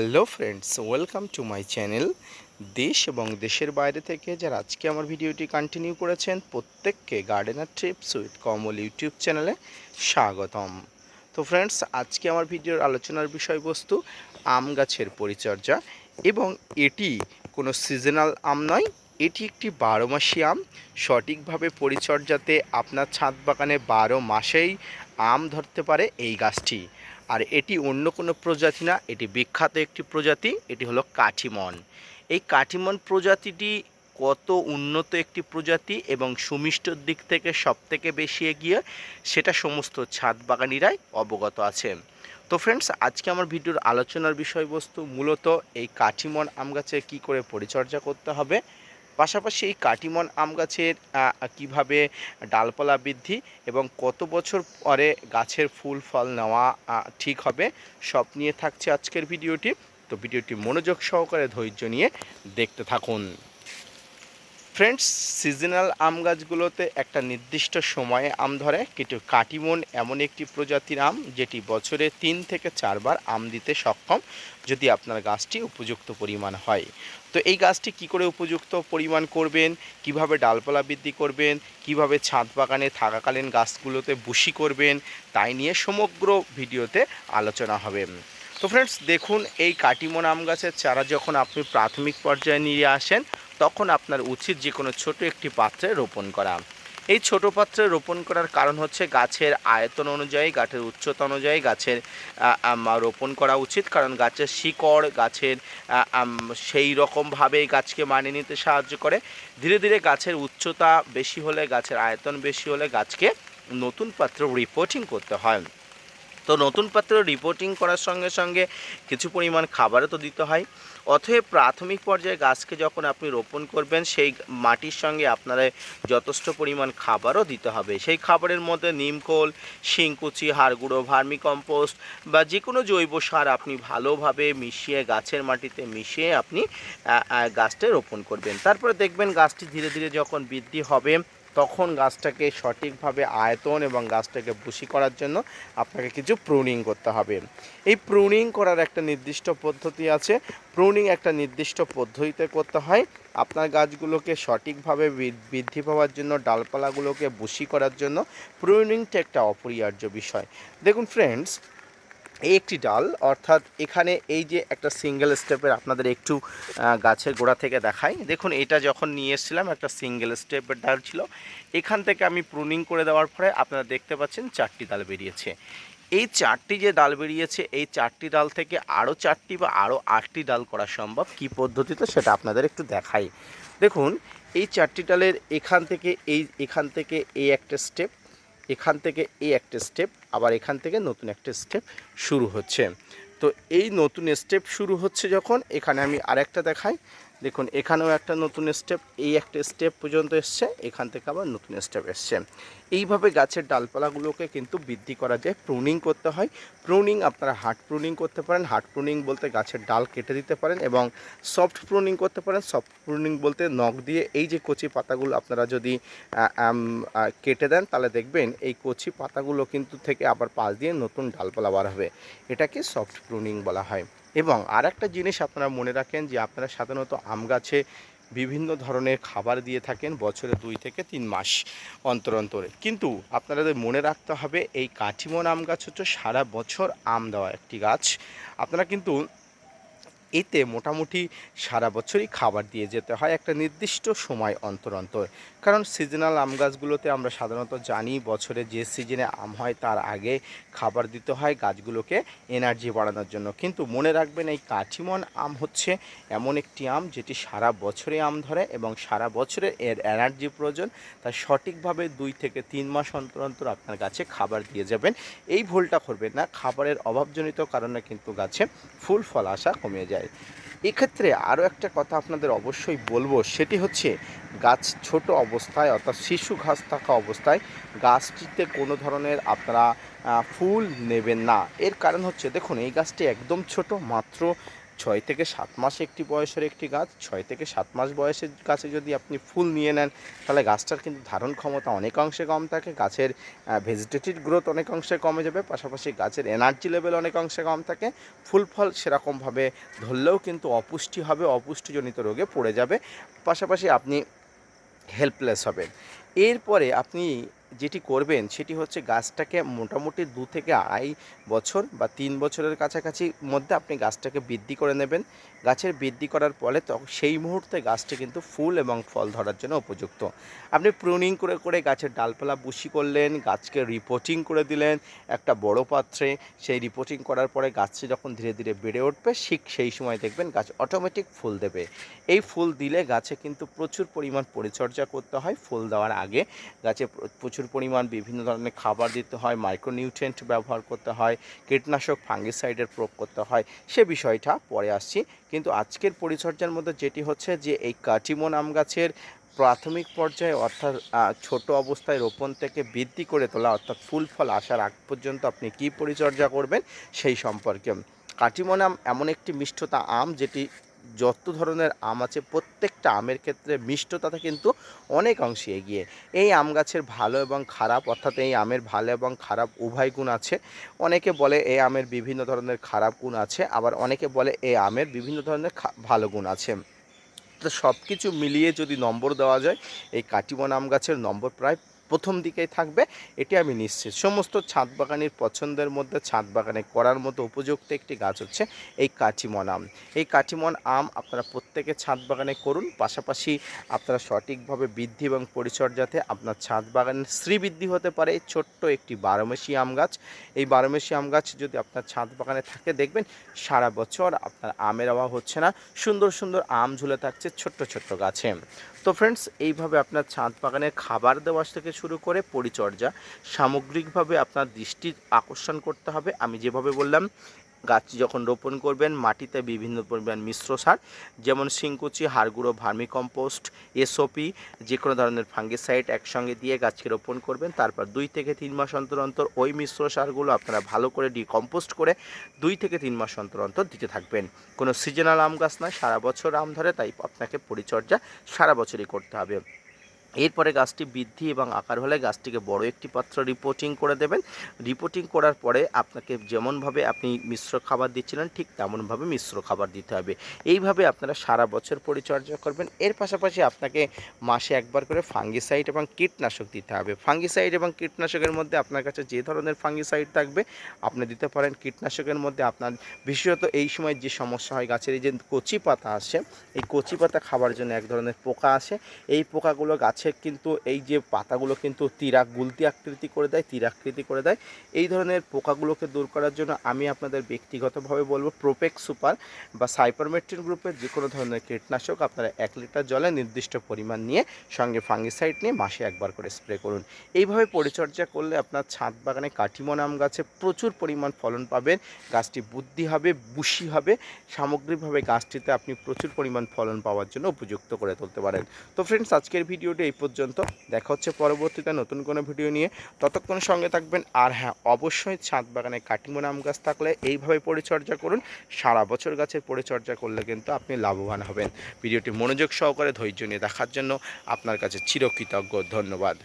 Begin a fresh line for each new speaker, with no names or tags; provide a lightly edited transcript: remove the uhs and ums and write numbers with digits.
Hello friends, welcome to my channel. দেশ এবং দেশের বাইরে থেকে যারা আজকে আমার ভিডিওটি কন্টিনিউ করেছেন প্রত্যেককে gardener TRIPS with Kamal YouTube চ্যানেলে স্বাগতম। তো ফ্রেন্ডস, আজকে আমার ভিডিওর আলোচনার বিষয়বস্তু আম গাছের পরিচর্যা। এবং এটি কোনো সিজনাল আম নয়, এটি একটি 12 মাসি আম। সঠিকভাবে পরিচর্যাতে আপনার ছাদ বাগানে 12 মাসেই আম ধরতে পারে এই গাছটি। আর এটি অন্য কোনো প্রজাতি না, এটি বিখ্যাত একটি প্রজাতি, এটি হলো কাঠিমন। এই কাঠিমন প্রজাতিটি কত উন্নত একটি প্রজাতি এবং সুমিষ্টর দিক থেকে সবথেকে বেশি এগিয়ে, সেটা সমস্ত ছাদ বাগানিরাই অবগত আছে। তো ফ্রেন্ডস, আজকে আমার ভিডিওর আলোচনার বিষয়বস্তু মূলত এই কাঠিমন আম গাছের কী করে পরিচর্যা করতে হবে, পাশাপাশি এই কাটিমন আম গাছের কীভাবে ডালপালা বৃদ্ধি এবং কত বছর পরে গাছের ফুল ফল নেওয়া ঠিক হবে, সব নিয়ে থাকছে আজকের ভিডিওটি। তো ভিডিওটি মনোযোগ সহকারে ধৈর্য নিয়ে দেখতে থাকুন। ফ্রেন্ডস, সিজনাল আম গাছগুলোতে একটা নির্দিষ্ট সময়ে আম ধরে, কিন্তু কাটিমন এমন একটি প্রজাতির আম যেটি বছরে 3 থেকে 4 বার আম দিতে সক্ষম, যদি আপনার গাছটি উপযুক্ত পরিমাণ হয়। তো এই গাছটি কি করে উপযুক্ত পরিমাণ করবেন, কিভাবে ডালপালা বৃদ্ধি করবেন, কিভাবে ছাদ বাগানে থাকাকালীন গাছগুলোতে বুশি করবেন, তাই নিয়ে সমগ্র ভিডিওতে আলোচনা হবে। তো ফ্রেন্ডস, দেখুন, এই কাটিমন আম গাছের চারা যখন আপনি প্রাথমিক পর্যায়ে নিয়ে আসেন, তখন আপনার উচিত যে কোনো ছোট একটি পাত্রে রোপণ করা। এই ছোট পাত্রে রোপণ করার কারণ হচ্ছে গাছের আয়তন অনুযায়ী, গাছের উচ্চতা অনুযায়ী গাছের রোপণ করা উচিত, কারণ গাছের শিকড় গাছের সেই রকমভাবেই গাছকে মানিয়ে নিতে সাহায্য করে। ধীরে ধীরে গাছের উচ্চতা বেশি হলে, গাছের আয়তন বেশি হলে গাছকে নতুন পাত্র রিপোর্টিং করতে হয়। তো নতুন পাত্র রিপোর্টিং করার সঙ্গে সঙ্গে কিছু পরিমাণ খাবারও তো দিতে হয়। অতএব প্রাথমিক পর্যায়ে গাছকে যখন আপনি রোপণ করবেন, সেই মাটির সঙ্গে আপনারা যথেষ্ট পরিমাণ খাবারও দিতে হবে। সেই খাবারের মধ্যে নিমখোল, শিংকুচি, হাড়গুঁড়ো, ভার্মিকম্পোস্ট বা যে কোনো জৈব সার আপনি ভালোভাবে মিশিয়ে গাছের মাটিতে মিশিয়ে আপনি গাছটা রোপণ করবেন। তারপরে দেখবেন গাছটি ধীরে ধীরে যখন বৃদ্ধি হবে, তখন গাছটাকে সঠিকভাবে আয়তন এবং গাছটাকে বুশি করার জন্য আপনাকে কিছু প্রুনিং করতে হবে। এই প্রুনিং করার একটা নির্দিষ্ট পদ্ধতি আছে। প্রুনিং একটা নির্দিষ্ট পদ্ধতিতে করতে হয়। আপনার গাছগুলোকে সঠিকভাবে বৃদ্ধি পাওয়ার জন্য, ডালপালাগুলোকে বুশি করার জন্য প্রুনিংটা একটা অপরিহার্য বিষয়। দেখুন ফ্রেন্ডস, এই একটি ডাল, অর্থাৎ এখানে এই যে একটা সিঙ্গেল স্টেপের আপনাদের একটু গাছের গোড়া থেকে দেখাই। দেখুন, এটা যখন নিয়ে এসেছিলাম একটা সিঙ্গেল স্টেপের ডাল ছিল। এখান থেকে আমি প্রুনিং করে দেওয়ার পরে আপনারা দেখতে পাচ্ছেন 4টি ডাল বেরিয়েছে। এই 4টি যে ডাল বেরিয়েছে, এই 4টি ডাল থেকে আরও 4টি বা আরও 8টি ডাল করা সম্ভব। কী পদ্ধতিতে সেটা আপনাদের একটু দেখাই। দেখুন, এই 4টি ডালের এখান থেকে এই একটা স্টেপ, এখান থেকে এই একটা স্টেপ, আবার এখান থেকে নতুন একটা স্টেপ শুরু হচ্ছে। তো এই নতুন স্টেপ শুরু হচ্ছে যখন, এখানে আমি আরেকটা দেখাই। দেখুন, এখানেও একটা নতুন স্টেপ, এই একটা স্টেপ পর্যন্ত এসছে, এখান থেকে আবার নতুন স্টেপ এসছে। এইভাবে গাছের ডালপালাগুলোকে কিন্তু বৃদ্ধি করা যায়, প্রুনিং করতে হয়। প্রুনিং আপনারা হার্ড প্রুনিং করতে পারেন। হার্ড প্রুনিং বলতে গাছের ডাল কেটে দিতে পারেন, এবং সফট প্রুনিং করতে পারেন। সফট প্রুনিং বলতে নখ দিয়ে এই যে কচি পাতাগুলো আপনারা যদি কেটে দেন, তাহলে দেখবেন এই কচি পাতাগুলো কিন্তু থেকে আবার পাশ দিয়ে নতুন ডালপালা বার হবে। এটাকে সফট প্রুনিং বলা হয়। এবং আর একটা জিনিস আপনারা মনে রাখেন যে আপনারা সাধারণত আম গাছে বিভিন্ন ধরনের খাবার দিয়ে থাকেন বছরে 2 থেকে 3 মাস অন্তর অন্তরে, কিন্তু আপনাদের মনে রাখতে হবে এই কাঠিমন আম গাছ হচ্ছে সারা বছর আম দেওয়া একটি গাছ। আপনারা কিন্তু এতে মোটামুটি সারা বছরই খাবার দিয়ে যেতে হয় একটা নির্দিষ্ট সময় অন্তর অন্তর। কারণ সিজনাল আম গাছগুলোতে আমরা সাধারণত জানি বছরে যে সিজনে আম হয় তার আগে খাবার দিতে হয় গাছগুলোকে এনার্জি বাড়ানোর জন্য। কিন্তু মনে রাখবেন, এই কাঠিমন আম হচ্ছে এমন একটি আম যেটি সারা বছরে আম ধরে এবং সারা বছরে এর এনার্জি প্রয়োজন। তাই সঠিকভাবে 2 থেকে 3 মাস অন্তর অন্তর আপনার গাছে খাবার দিয়ে যাবেন। এই ভুলটা করবেন না, খাবারের অভাবজনিত কারণে কিন্তু গাছে ফুল ফল আসা কমে যায়। এক্ষেত্রে আরও একটা কথা আপনাদের অবশ্যই বলবো, সেটি হচ্ছে গাছ ছোট অবস্থায়, অর্থাৎ শিশু ঘাস থাকা অবস্থায় গাছটিতে কোনো ধরনের আপনারা ফুল নেবেন না। এর কারণ হচ্ছে, দেখুন, এই গাছটি একদম ছোট, মাত্র 6 থেকে 7 মাস একটি বয়সের একটি গাছ, 6 থেকে 7 মাস বয়সের গাছে যদি আপনি ফুল নিয়ে নেন তাহলে গাছটার কিন্তু ধারণ ক্ষমতা অনেকাংশে কম থাকে, গাছের ভেজিটেটিভ গ্রোথ অনেকাংশে কমে যাবে, পাশাপাশি গাছের এনার্জি লেভেল অনেকাংশে কম থাকে, ফুল ফল সেরকমভাবে ধরলেও কিন্তু অপুষ্টি হবে, অপুষ্টিজনিত রোগে পড়ে যাবে, পাশাপাশি আপনি হেল্পলেস হবেন। এরপরে আপনি যেটি করবেন সেটি হচ্ছে গাছটাকে মোটামুটি 2 থেকে 2.5 বছর বা 3 বছরের কাছাকাছি মধ্যে আপনি গাছটাকে বৃদ্ধি করে নেবেন। গাছের বৃদ্ধি করার ফলে সেই মুহূর্তে গাছটি কিন্তু ফুল এবং ফল ধরার জন্য উপযুক্ত। আপনি প্রুনিং করে করে গাছের ডালপালা বুশি করলেন, গাছকে রিপোর্টিং করে দিলেন একটা বড় পাত্রে, সেই রিপোর্টিং করার পরে গাছটি যখন ধীরে ধীরে বেড়ে উঠবে ঠিক সেই সময় দেখবেন গাছ অটোমেটিক ফুল দেবে। এই ফুল দিলে গাছে কিন্তু প্রচুর পরিমাণ পরিচর্যা করতে হয়। ফুল দেওয়ার আগে গাছে প্রচুর পরিমাণ বিভিন্ন ধরনের খাবার দিতে হয়, মাইক্রোনিউট্রিয়েন্ট ব্যবহার করতে হয়, কীটনাশক ফাঙ্গিসাইডের প্রয়োগ করতে হয়, সে বিষয়টা পরে আসছি। কিন্তু আজকের পরিচর্যার মধ্যে যেটি হচ্ছে যে এই কাটিমন আম গাছের প্রাথমিক পর্যায়ে অর্থাৎ ছোট অবস্থায় রোপণ থেকে বৃদ্ধি করে তোলা অর্থাৎ ফুল ফল আসার আগ পর্যন্ত আপনি কী পরিচর্যা করবেন সেই সম্পর্কে। কাটিমন আম এমন একটি মিষ্টতা আম যেটি যত ধরনের আম আছে প্রত্যেকটা আমের ক্ষেত্রে মিষ্টতাটা কিন্তু অনেক অংশে এগিয়ে। এই আম গাছের ভালো এবং খারাপ অর্থাৎ এই আমের ভালো এবং খারাপ উভয় গুণ আছে। অনেকে বলে এই আমের বিভিন্ন ধরনের খারাপ গুণ আছে, আবার অনেকে বলে এই আমের বিভিন্ন ধরনের ভালো গুণ আছে। তো সব কিছু মিলিয়ে যদি নম্বর দেওয়া যায় এই কাটিমন আম গাছের নম্বর প্রায় প্রথম দিকেই থাকবে, এটি আমি নিশ্চিত। সমস্ত ছাদ বাগানির পছন্দের মধ্যে ছাদ বাগানে করার মতো উপযুক্ত একটি গাছ হচ্ছে এই কাটিমন আম। এই কাটিমন আম আপনারা প্রত্যেকে ছাদ বাগানে করুন, পাশাপাশি আপনারা সঠিকভাবে বৃদ্ধি এবং পরিচর্যাতে আপনার ছাদ বাগানের শ্রীবৃদ্ধি হতে পারে এই ছোট্ট একটি বারোমেশি আম গাছ। এই বারোমেশি আম গাছ যদি আপনার ছাদ বাগানে থাকে দেখবেন সারা বছর আপনার আমের অভাব হচ্ছে না, সুন্দর সুন্দর আম ঝুলে থাকছে ছোট্ট ছোট্ট গাছে। তো ফ্রেন্ডস, এইভাবে আপনার ছাদ বাগানের খাবার দেওয়া থেকে শুরু করে পরিচর্যা সামগ্রিকভাবে আপনার দৃষ্টি আকর্ষণ করতে হবে। আমি যেভাবে বললাম, গাছ যখন রোপণ করবেন মাটিতে বিভিন্ন পরিমাণ মিশ্র সার যেমন শিংকুচি, হাড়গুঁড়ো, ভার্মিকম্পোস্ট, এসওপি, যে কোনো ধরনের ফাঙ্গিসাইড একসঙ্গে দিয়ে গাছকে রোপণ করবেন। তারপর 2 থেকে 3 মাস অন্তর অন্তর ওই মিশ্র সারগুলো আপনারা ভালো করে ডিকম্পোস্ট করে 2 থেকে 3 মাস অন্তর অন্তর দিতে থাকবেন। কোনো সিজনাল আম গাছ নয়, সারা বছর আম ধরে, তাই আপনাকে পরিচর্যা সারা বছরই করতে হবে। এরপরে গাছটি বৃদ্ধি এবং আকার হলে গাছটিকে বড় একটি পাত্র রিপোর্টিং করে দেবেন। রিপোর্টিং করার পরে আপনাকে যেমনভাবে আপনি মিশ্র খাবার দিচ্ছিলেন ঠিক তেমনভাবে মিশ্র খাবার দিতে হবে। এইভাবে আপনারা সারা বছর পরিচর্যা করবেন। এর পাশাপাশি আপনাকে মাসে একবার করে ফাঙ্গিসাইড এবং কীটনাশক দিতে হবে। ফাঙ্গিসাইড এবং কীটনাশকের মধ্যে আপনার কাছে যে ধরনের ফাঙ্গিসাইড থাকবে আপনি দিতে পারেন। কীটনাশকের মধ্যে আপনার বিশেষত এই সময় যে সমস্যা হয় গাছের এই যে কচি পাতা আসে, এই কচি পাতা খাবার জন্য এক ধরনের পোকা আসে। এই পোকাগুলো গাছের কিন্তু এই যে পাতাগুলো কিন্তু গুলতি আকৃতি করে দেয়, তীরাকৃতি করে দেয়। এই ধরনের পোকাগুলোকে দূর করার জন্য আমি আপনাদের ব্যক্তিগতভাবে বলবো প্রোপেক্স সুপার বা সাইপারমেট্রিন গ্রুপের যে কোনো ধরনের কীটনাশক আপনারা 1 লিটার জলে নির্দিষ্ট পরিমাণ নিয়ে সঙ্গে ফাঙ্গিসাইড নিয়ে মাসে একবার করে স্প্রে করুন। এইভাবে পরিচর্যা করলে আপনার ছাদ বাগানে কাটিমন আম গাছে প্রচুর পরিমাণ ফলন পাবেন, গাছটি বুদ্ধি হবে, বুশি হবে, সামগ্রিকভাবে গাছটিতে আপনি প্রচুর পরিমাণ ফলন পাওয়ার জন্য উপযুক্ত করে তুলতে পারেন। তো ফ্রেন্ডস, আজকের ভিডিওটি এই পর্যন্ত। দেখা হচ্ছে পরবর্তীতে নতুন কোনো ভিডিও নিয়ে, ততক্ষণ সঙ্গে থাকবেন। আর হ্যাঁ, অবশ্যই ছাদ বাগানে কাটিমন আম গাছ থাকলে এইভাবে পরিচর্যা করুন। সারা বছর গাছের পরিচর্যা করলে কিন্তু আপনি লাভবান হবেন। ভিডিওটি মনোযোগ সহকারে ধৈর্য নিয়ে দেখার জন্য আপনার কাছে চিরকৃতজ্ঞ। ধন্যবাদ।